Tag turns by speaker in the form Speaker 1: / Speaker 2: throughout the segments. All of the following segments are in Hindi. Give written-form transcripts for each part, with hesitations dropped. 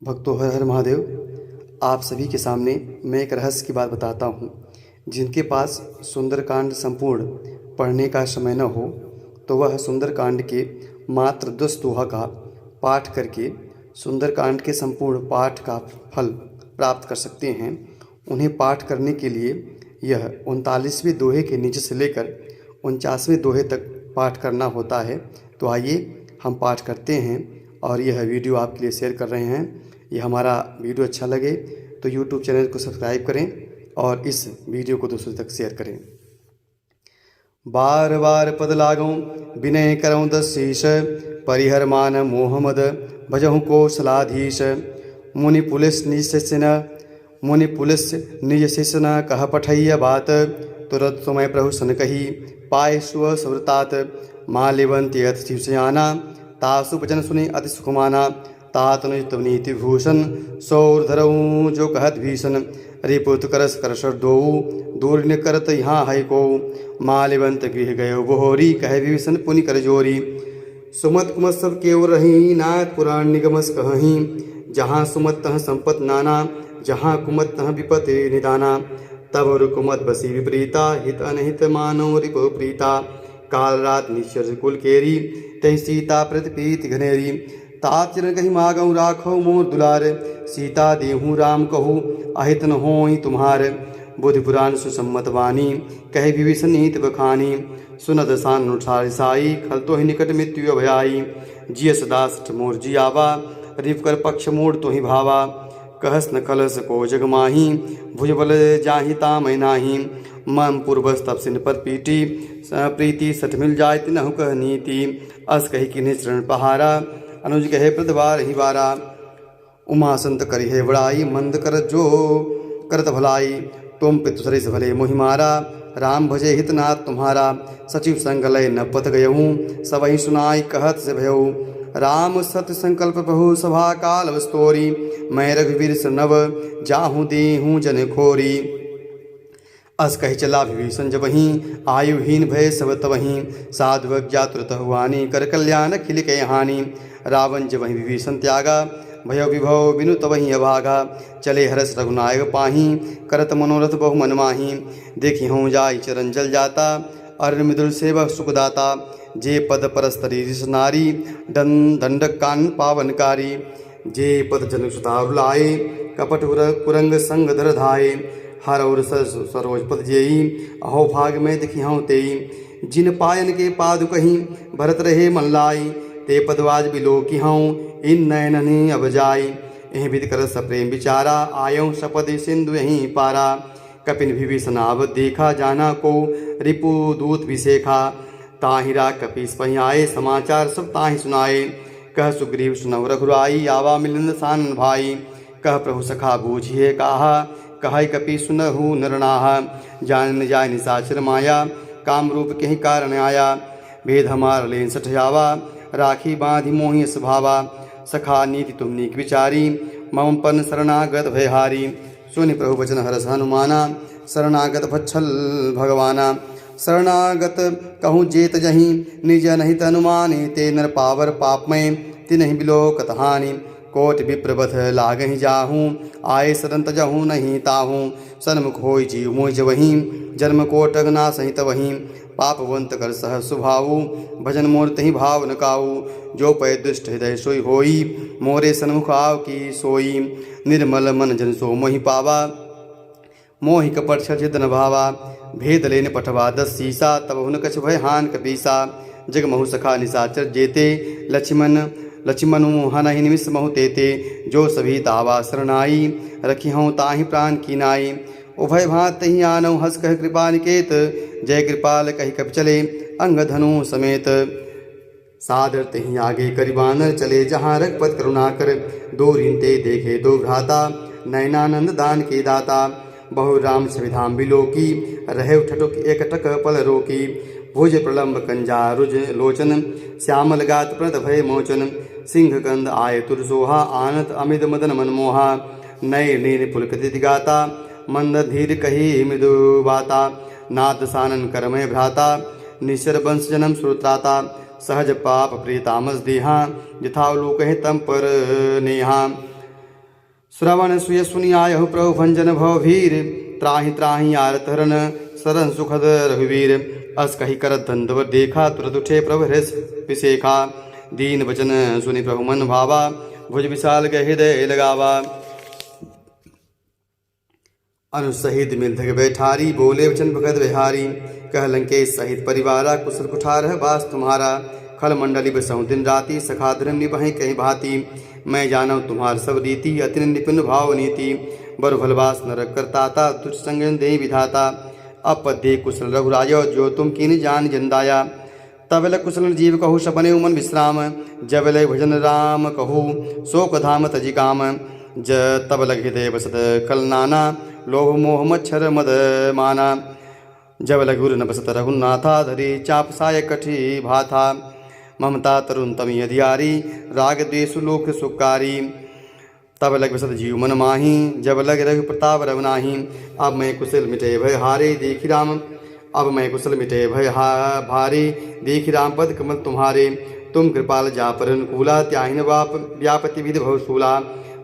Speaker 1: भक्तों, हर हर महादेव। आप सभी के सामने मैं एक रहस्य की बात बताता हूँ। जिनके पास सुंदरकांड संपूर्ण पढ़ने का समय न हो तो वह सुंदरकांड के मात्र 10 दोहा का पाठ करके सुंदरकांड के संपूर्ण पाठ का फल प्राप्त कर सकते हैं। उन्हें पाठ करने के लिए यह 39वें दोहे के नीचे से लेकर 49वें दोहे तक पाठ करना होता है। तो आइए हम पाठ करते हैं और यह वीडियो आपके लिए शेयर कर रहे हैं। ये हमारा वीडियो अच्छा लगे तो YouTube चैनल को सब्सक्राइब करें और इस वीडियो को दूसरों तक शेयर करें। बार बार पद लागूं विनय करऊं दस शीश, परिहर मान मोह मद भजहु कौशलाधीश। मुनि पुलिस निज शिष्य कह पठैया बात, तुरत समय प्रभु सन कही पाए स्व सवृतात। माल्यवंती अथ शिवसयाना तासु वचन सुनि अति सुखमाना, तात नीति भूषण सौरधरऊ जो कहत भीषण। रिपुत करस करसर दोऊ दूर न करत यहाँ है को, माल्यवंत गृह गयो बोहरी कह विभीषण पुनि कर जोरी। सुमत कुमत सब केव रही नाथ पुराण निगमस कहीं, जहाँ सुमत तह संपत नाना जहाँ कुमत तह विपत निदाना। तब रुकुमत बसी विपरीता हित अनहित मानो रिपु प्रीता। काल रात निश्चर कुल केरी तही सीता प्रतिपीत घनेरी। तात चिरन कही मागऊ राखो मोर दुलार, सीता देहूँ राम कहूँ अहित न होई तुम्हार। बुद्धि पुराण सुसम्मत वाणी कहे विभीषण नीत बखानी। सुनद सानुसार साई खल तो ही निकट मृत्यु अभयाई। जिय सदा सठ मोर जियावा रिप कर पक्ष मोड़ तो ही भावा। कहस न कलस को जग माही भुजबल जाहि तामय नाही। मन पूर्वस तप सिन पर पीटी प्रीति सठ मिल जाय तिनहु कह नीति। अस कही किन्हीं चरण पहारा अनुज कहे प्रदवार ही बारा। उमा संत करी है बड़ाई मंद कर जो करत भलाई। तुम पितु सरिस भले मोहि मारा, राम भजे हितनाथ तुम्हारा। सचिव संगलय न पथ गयहूँ सबहि सुनाई कहत से भयऊ। राम सत्य संकल्प प्रभु सभा काल वस्तोरी। मैं रघुवीर नव जाहूँ देहूँ जन खोरी। अस कही चला विभीषण जबहीं आयुहीन भय सब तबहीं। साधुवक जातुरत हुआनी कर कल्याण खिल के हानि। रावण जबहीं विभीषण त्यागा भय विभव बिनु तबहीं अभागा। चले हरस रघुनायक पाही करत मनोरथ बहु मन माही। देखी हूँ जाई चरण जल जाता अरण मृदुल सेवक सुखदाता। जे पद परस्तरी ऋष नारी दंडक कान पावनकारी। जे पद जन सुतार लाए कपट कुरंग संग धर धाये। हर और सरोज पद जेई अहो भाग में दिखी हूँ तेई। जिन पायन के पादु कहीं भरत रहे मन लाई। ते पदवाज बिलो की हूँ इन नयननि अब जाई। यहीं विद कर सप्रेम विचारा आयऊ सपद सिंधु यहीं पारा। कपिन विभीषण अब देखा जाना को रिपु दूत विशेखा। ताहिरा कपीस पही आए समाचार सब ताहि सुनाए। कह सुग्रीव सुनव रघुराई आवा मिलन सान भाई। कह प्रभु सखा बूझिए कहा कह कपि सुनहु नरनाहा। जान जाय निशाचर माया काम रूप के ही कारण आया। भेद हमार लेन सठयावा राखी बांधि मोहि स्वभावा। सखा नीति तुम नीक विचारी मम पन शरणागत भयहारी। सुनि प्रभु वचन हरस हनुमाना शरणागत भच्छल भगवाना। शरणागत कहूँ जेत जहीं निज नहीं हनुमानी। ते नर पावर पापमय तिनहि बिलोकत हानि। कोट विप्रबध लागहि जाहूँ आए शरण तजहूँ नहीं ताहूँ। सन्मुख होई जीव मोहि जबहीं जन्म कोटक ना सहित वहीं। पापवंत कर सह सुभाऊ भजन मोर तहि भाव न काऊ। जो पय दुष्ट हृदय सोई होई मोरे सन्मुख आव की सोई। निर्मल मन जन सो मोहि पावा मोहि कपट छल न भावा। भेद लेन पठवा 10 शीसा तब हुन कछ भय हान कपीसा। जग महु सखा निशाचर जेते लक्ष्मणु हनहि निमिष महु तेते। जो सभी तावा शरणाई रखी हूँ ताहि प्राण की नाई। उभय भात तही आनऊ हस कह कृपा निकेत। जय कृपाल कही कप चले अंग धनु समेत। सादर तही आगे करि बानर चले जहाँ रघुपत करुणा कर। दो रिनते देखे दो भ्राता नयनानंद दान के दाता। बहु राम सविधाम बिलोकी रहे ठटुक एक टक पल रोकी। भुज प्रलंब कंजा रुज लोचन श्यामल गात प्रणत भय मोचन। सिंह कंद आय तुर सोहा आनत अमित मदन मनमोहा। नय नीन पुलकित गाता मंद धीर कही मृदु बाता। नाथ सानन करमय भ्राता निश्चर वंश जन्म श्रोत्राता। सहज पाप प्रिय तामस देहा, यथावलोक तम पर नेहा। श्रवण सुय सुनियायहु प्रभु भंजन भवभीर त्राहि त्राहि आरत हरन सरन सुखद रघुवीर अस कही करत धंधवर देखा तुरत उठे प्रभु हृष विशेखा दीन वचन सुनि प्रभु मन भावा भुज विशाल के हृदय लगावा अनुसहित मिलधक बैठारी बोले वचन भगत बिहारी कह लंकेश सहित परिवारा कुशल कुठार है वास तुम्हारा खल मंडली बसहु दिन राति सखा धर्म निभहि कहीं भांति मैं जानव तुम्हार सब रीति अति निपुण भाव नीति बर भलवास नरक करताता तुझ संग दे विधाता अपद्य कुशल रघुराज जो तुम कीन जान जंदाया तबल कुशल जीव कहु सपने उमन विश्राम जबल भजन राम कहु शोक धाम तजि काम ज तबल हृदय बसत कल नाना लोभ मोह मच्छर मद माना जब लघुर न बसत रघुनाथा धरी चाप साय कठी भाथा ममता तरुण तमी अधियारी राग द्वेषु लोक सुकारी तब लग बसत जीव मन माही जब लग रघु प्रताप रवनाही अब मैं कुशल मिटे भय हारे देखी राम अब मैं कुशल मिटे भय भारे देखी राम पद कमल तुम्हारे तुम कृपाल जा पर अनुकूला त्याहिन वाप व्यापति विधि भवशूला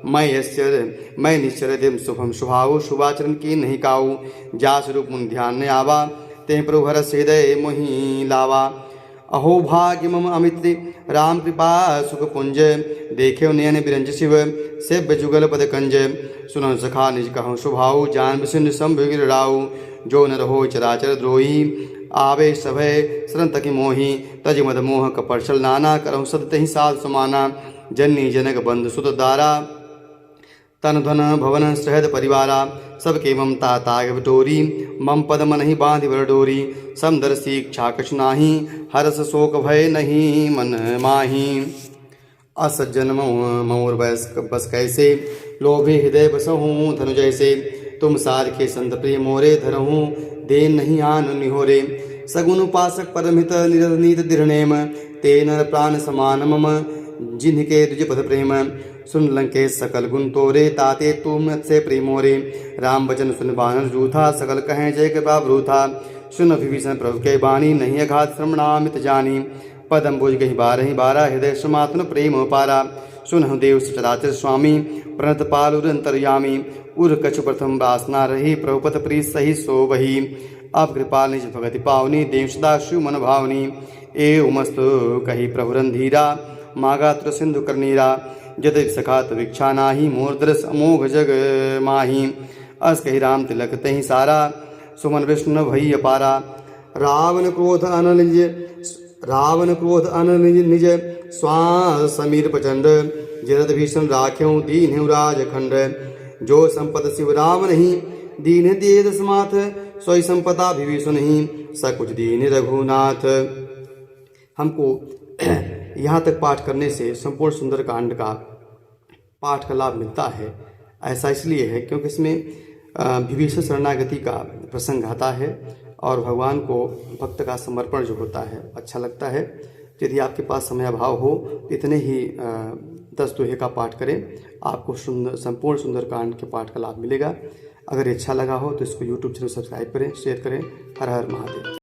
Speaker 1: मैं निश्चर दिम शुभम शुभाऊ शुभाचरण की नहीं काऊ जा स्वरूप मुन ध्यान न आवा ते प्रभु हरस हृदय मोहि लावा अहो भाग्य मम अमित राम कृपा सुख पुंज देखे नयन बिरंज शिव सेव्य जुगल पद कंज सुनो सखा निज कहूँ शुभाऊ जान विष्णु संभुगिर राऊ जो न रहो चराचर द्रोही आवे सभय शरण तकी मोही तज मद मोह कपर्शल नाना करहु सद तहि साल समाना जननी जनक बंधु सुत दारा तन धन भवन सहद परिवारा सबके ममता ताग बटोरी मम पद मन ही बांधि बर डोरी समदर शिक्षा कछु नाही हरस शोक भय नहीं मन माही असज्जन मोर बस कैसे लोभे हृदय बसहूँ धनु जैसे तुम सारखे संत प्रिय मोरे धरहूँ देन नहीं आन निहोरे सगुन उपासक परमहित निरनीत दृढ़नेम ते नर प्राण समान मम जिन्हके तुझ पद प्रेम सुन लंकेश सकल गुण तोरे ताते तुम से प्रेमोरे राम वचन सुन बानर जूथा सकल कहें जय कृपा ब्रूथा सुन विभीषण प्रभु के बाणी नहीं अघात श्रमणामित जानी पदम बुझ गही बारह हृदय समात्म प्रेम पारा सुन देव सचराचर स्वामी प्रणत पालुर अंतर्यामी उर कछु प्रथम वासना रही प्रभुपत प्रीत सही सो वही अब कृपाल निज भगति पावनी देव सदा शिव मन भावनी ए उमस्तु कही प्रभु रंधीरा मागात्र सिंधु करनीरा जद सखात भिक्षा नाही मोर दरस अमोघ जग माही अस कही राम तिलक तही सारा सुमन विष्णु भई अपारा रावण क्रोध अनल निज श्वास समीर प्रचंड जरद भीषण राख्यों दीन राजखंड जो संपत शिव राम नहीं दीन दिए दसमाथ सोई संपदा विभीषण नहीं सकुच दीन रघुनाथ। हमको यहाँ तक पाठ करने से संपूर्ण सुंदरकांड का पाठ का लाभ मिलता है। ऐसा इसलिए है क्योंकि इसमें विभीषण शरणागति का प्रसंग आता है और भगवान को भक्त का समर्पण जो होता है अच्छा लगता है। यदि आपके पास समय अभाव हो तो इतने ही 10 दोहे का पाठ करें, आपको संपूर्ण सुंदरकांड के पाठ का लाभ मिलेगा। अगर अच्छा लगा हो तो इसको YouTube चैनल सब्सक्राइब करें, शेयर करें। हर हर महादेव।